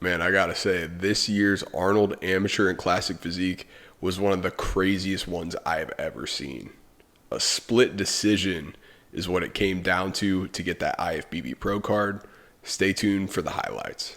Man, I gotta say, this year's Arnold Amateur and Classic Physique was one of the craziest ones I've ever seen. A split decision is what it came down to get that IFBB Pro card. Stay tuned for the highlights.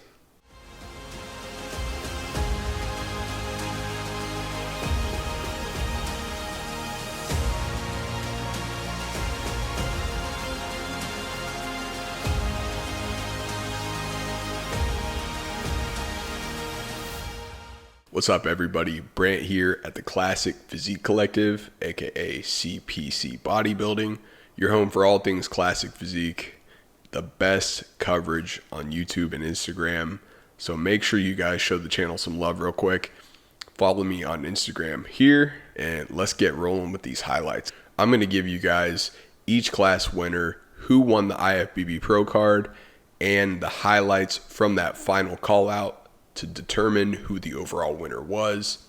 What's up, everybody? Brant here at the Classic Physique Collective, aka CPC Bodybuilding, your home for all things classic physique, the best coverage on YouTube and Instagram. So make sure you guys show the channel some love real quick. Follow me on Instagram here, and let's get rolling with these highlights. I'm going to give you guys each class winner, who won the IFBB Pro card, and the highlights from that final call out to determine who the overall winner was.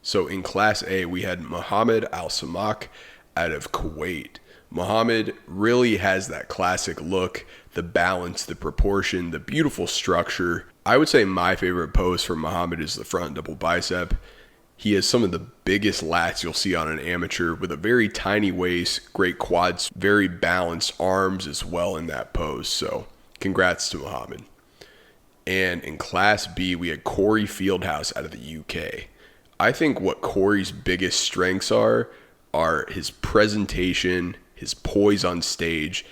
So in Class A, we had Mohammed Al-Samak out of Kuwait. Mohammed really has that classic look, the balance, the proportion, the beautiful structure. I would say my favorite pose for Mohammed is the front double bicep. He has some of the biggest lats you'll see on an amateur with a very tiny waist, great quads, very balanced arms as well in that pose. So congrats to Mohammed. And in Class B, we had Corey Fieldhouse out of the UK. I think what Corey's biggest strengths are his presentation, his poise on stage,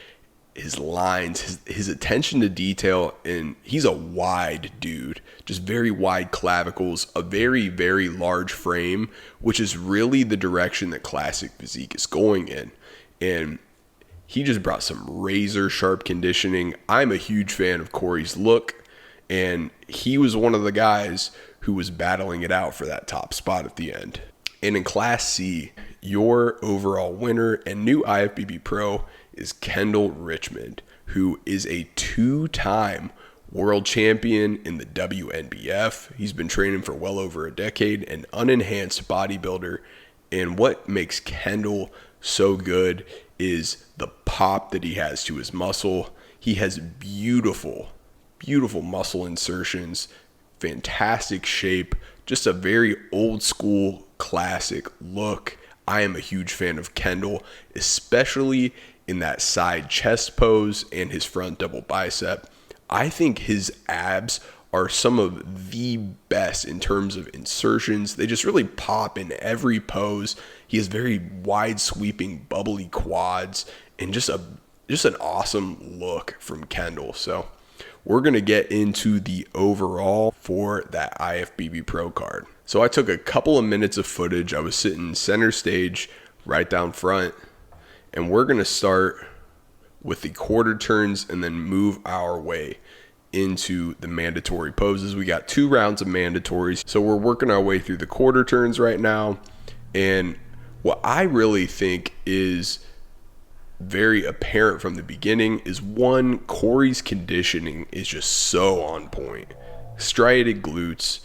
his lines, his attention to detail, and he's a wide dude, just very wide clavicles, a very, very large frame, which is really the direction that Classic Physique is going in. And he just brought some razor sharp conditioning. I'm a huge fan of Corey's look. And he was one of the guys who was battling it out for that top spot at the end. And in Class C, your overall winner and new IFBB Pro is Kendahl Richmond, who is a two-time world champion in the WNBF. He's been training for well over a decade, an unenhanced bodybuilder. And what makes Kendahl so good is the pop that he has to his muscle. He has beautiful muscle insertions, fantastic shape, just a very old school classic look. I am a huge fan of Kendahl, especially in that side chest pose and his front double bicep. I think his abs are some of the best in terms of insertions. They just really pop in every pose. He has very wide sweeping bubbly quads and just an awesome look from Kendahl. So we're going to get into the overall for that IFBB Pro card. So I took a couple of minutes of footage. I was sitting center stage right down front, and we're going to start with the quarter turns and then move our way into the mandatory poses. We got 2 rounds of mandatories, so we're working our way through the quarter turns right now. And what I really think is very apparent from the beginning is, one, Corey's conditioning is just so on point. Striated glutes,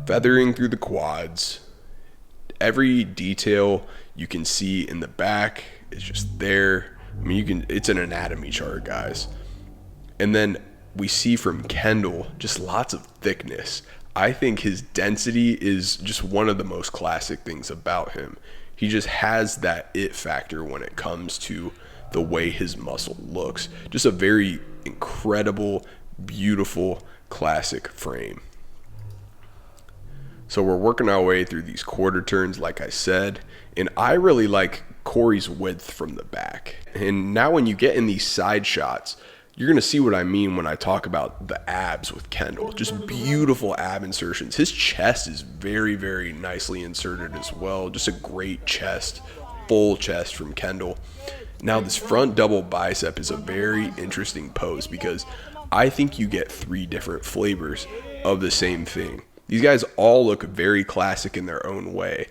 feathering through the quads, every detail you can see in the back is just there. I mean, it's an anatomy chart, guys. And then we see from Kendahl just lots of thickness. I think his density is just one of the most classic things about him. He just has that it factor when it comes to the way his muscle looks. Just a very incredible, beautiful, classic frame. So we're working our way through these quarter turns, like I said, and I really like Corey's width from the back. And now when you get in these side shots, you're going to see what I mean when I talk about the abs with Kendahl. Just beautiful ab insertions. His chest is very, very nicely inserted as well. Just a great chest, full chest from Kendahl. Now, this front double bicep is a very interesting pose because I think you get 3 different flavors of the same thing. These guys all look very classic in their own way.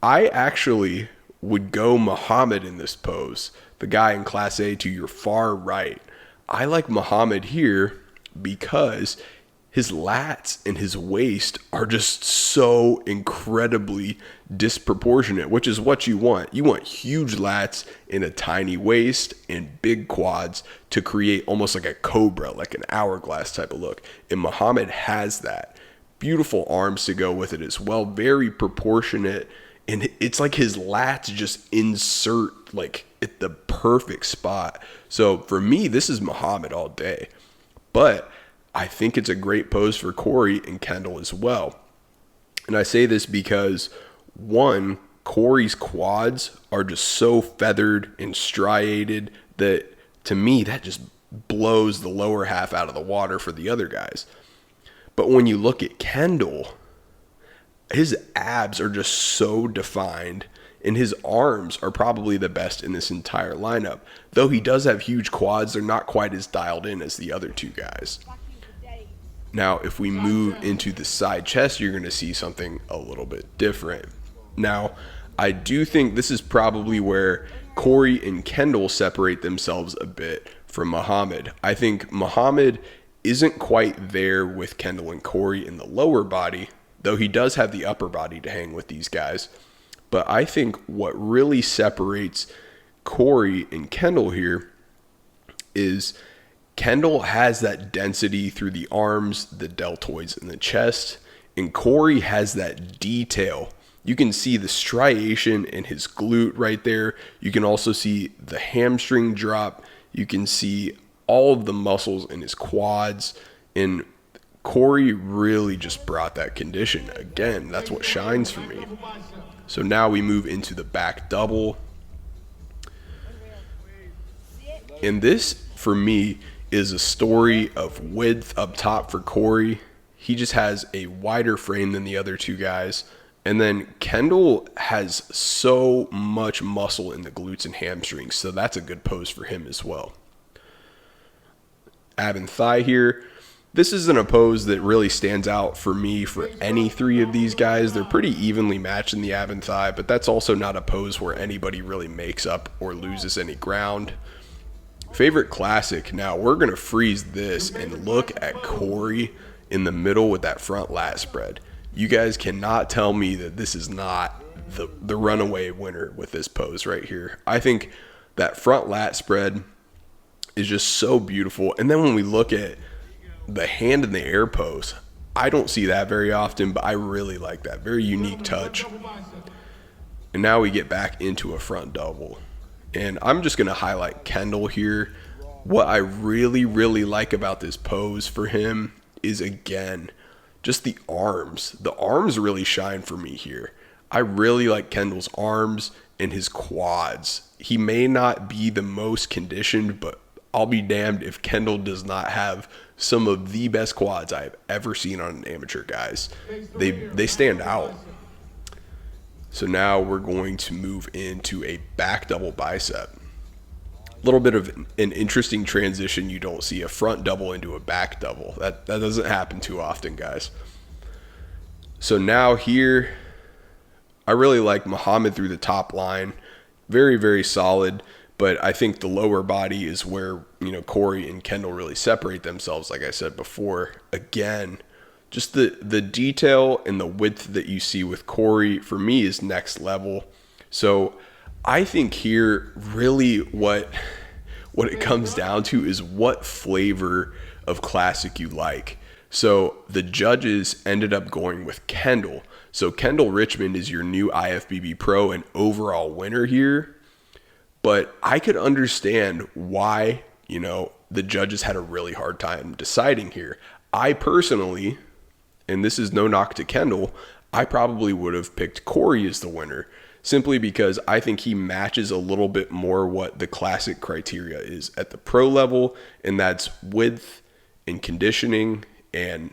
I actually would go Mohammed in this pose, the guy in Class A to your far right. I like Mohammed here because his lats and his waist are just so incredibly disproportionate, which is what you want. You want huge lats and a tiny waist and big quads to create almost like a cobra, like an hourglass type of look. And Muhammad has that. Beautiful arms to go with it as well. Very proportionate. And it's like his lats just insert like at the perfect spot. So for me, this is Muhammad all day. But I think it's a great pose for Corey and Kendahl as well. And I say this because, one, Corey's quads are just so feathered and striated that, to me, that just blows the lower half out of the water for the other guys. But when you look at Kendahl, his abs are just so defined, and his arms are probably the best in this entire lineup. Though he does have huge quads, they're not quite as dialed in as the other two guys. Now, if we move into the side chest, you're going to see something a little bit different. Now, I do think this is probably where Corey and Kendahl separate themselves a bit from Muhammad. I think Muhammad isn't quite there with Kendahl and Corey in the lower body, though he does have the upper body to hang with these guys. But I think what really separates Corey and Kendahl here is Kendahl has that density through the arms, the deltoids, and the chest, and Corey has that detail. You can see the striation in his glute right there. You can also see the hamstring drop. You can see all of the muscles in his quads, and Corey really just brought that condition. Again, that's what shines for me. So now we move into the back double. And this, for me, is a story of width up top for Corey. He just has a wider frame than the other two guys. And then Kendahl has so much muscle in the glutes and hamstrings, so that's a good pose for him as well. Ab and thigh here. This isn't a pose that really stands out for me for any three of these guys. They're pretty evenly matched in the ab and thigh, but that's also not a pose where anybody really makes up or loses any ground. Favorite classic. Now we're going to freeze this and look at Corey in the middle with that front lat spread. You guys cannot tell me that this is not the runaway winner with this pose right here. I think that front lat spread is just so beautiful. And then when we look at the hand in the air pose, I don't see that very often, but I really like that. Very unique touch. And now we get back into a front double. And I'm just going to highlight Kendahl here. What I really, really like about this pose for him is, again, just the arms. The arms really shine for me here. I really like Kendahl's arms and his quads. He may not be the most conditioned, but I'll be damned if Kendahl does not have some of the best quads I've ever seen on an amateur, guys. They stand out. So now we're going to move into a back double bicep. A little bit of an interesting transition. You don't see a front double into a back double. That doesn't happen too often, guys. So now here, I really like Muhammad through the top line. Very, very solid. But I think the lower body is where, Corey and Kendahl really separate themselves, like I said before. Again, just the detail and the width that you see with Corey, for me, is next level. So I think here really what it comes down to is what flavor of classic you like. So the judges ended up going with Kendahl. So Kendahl Richmond is your new IFBB Pro and overall winner here. But I could understand why, the judges had a really hard time deciding here. I personally, and this is no knock to Kendahl, I probably would have picked Corey as the winner, simply because I think he matches a little bit more what the classic criteria is at the pro level, and that's width and conditioning and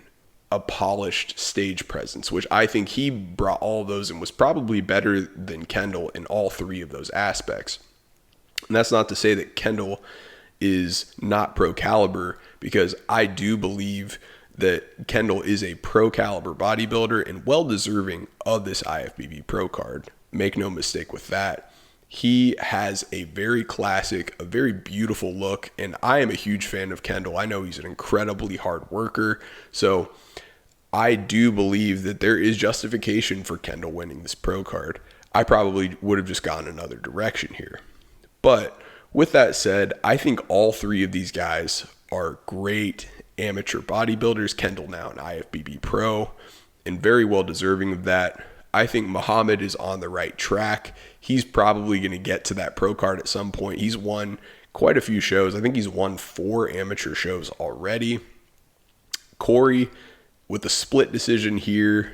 a polished stage presence, which I think he brought all of those and was probably better than Kendahl in all three of those aspects. And that's not to say that Kendahl is not pro caliber, because I do believe that Kendahl is a pro caliber bodybuilder and well deserving of this IFBB Pro card. Make no mistake with that. He has a very classic, a very beautiful look, and I am a huge fan of Kendahl. I know he's an incredibly hard worker, so I do believe that there is justification for Kendahl winning this pro card. I probably would have just gone another direction here. But with that said, I think all three of these guys are great amateur bodybuilders. Kendahl now an IFBB Pro, and very well deserving of that. I think Muhammad is on the right track. He's probably going to get to that pro card at some point. He's won quite a few shows. I think he's won 4 amateur shows already. Corey, with a split decision here,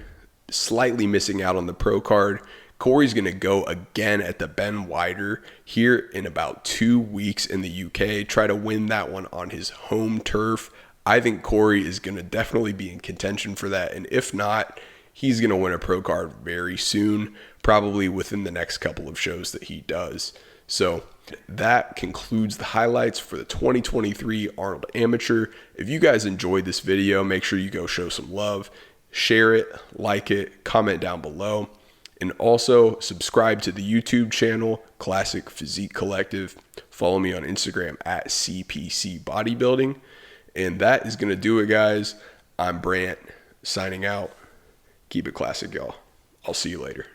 slightly missing out on the pro card. Corey's going to go again at the Ben Wider here in about 2 weeks in the UK. Try to win that one on his home turf. I think Corey is going to definitely be in contention for that. And if not, he's going to win a pro card very soon, probably within the next couple of shows that he does. So that concludes the highlights for the 2023 Arnold Amateur. If you guys enjoyed this video, make sure you go show some love, share it, like it, comment down below, and also subscribe to the YouTube channel, Classic Physique Collective. Follow me on Instagram at CPC Bodybuilding. And that is going to do it, guys. I'm Brant, signing out. Keep it classic, y'all. I'll see you later.